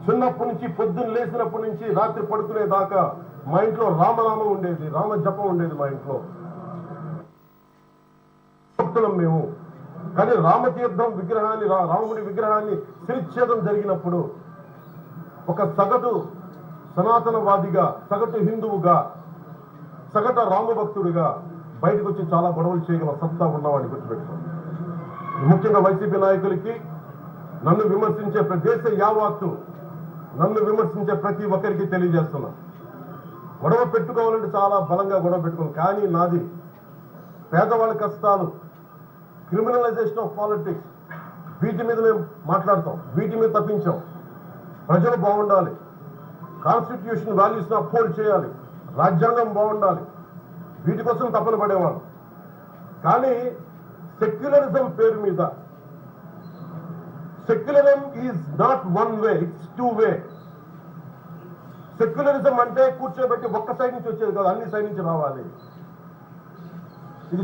చిన్నప్పటి నుంచి పొద్దున్న లేచినప్పటి నుంచి రాత్రి పడుకునే దాకా మా ఇంట్లో రామనామం ఉండేది, రామ జపం ఉండేది మా ఇంట్లో. భక్తులం మేము. కానీ రామతీర్థం విగ్రహాన్ని, రాముడి విగ్రహాన్ని శిరచ్ఛేదం జరిగినప్పుడు ఒక సగటు సనాతనవాదిగా, సగటు హిందువుగా, సగటు రామభక్తుడిగా బయటకు వచ్చి చాలా గొడవలు చేయగల సత్తా ఉన్నవాడిని గుర్తుపెట్టుకోండి. ముఖ్యంగా వైసీపీ నాయకులకి, నన్ను విమర్శించే దేశ యావత్తు నన్ను విమర్శించే ప్రతి ఒక్కరికి తెలియజేస్తున్నా, గొడవ పెట్టుకోవాలంటే చాలా బలంగా గొడవ పెట్టుకోవాలి. కానీ నాది పేదవాళ్ళ కష్టాలు, క్రిమినలైజేషన్ ఆఫ్ పాలిటిక్స్, వీటి మీద మేము మాట్లాడతాం, వీటి మీద తప్పించాం. ప్రజలు బాగుండాలి, కాన్స్టిట్యూషన్ వాల్యూస్ని అప్హోల్డ్ చేయాలి, రాజ్యాంగం బాగుండాలి, వీటి కోసం తపన పడేవాళ్ళు. కానీ సెక్యులరిజం పేరు మీద, secularism is not one way, it's two way. Secularism అంటే కూర్చోబెట్టి ఒక్క సైడ్ నుంచి వచ్చేది కాదు, అన్ని సైడ్ నుంచి రావాలి. ఇది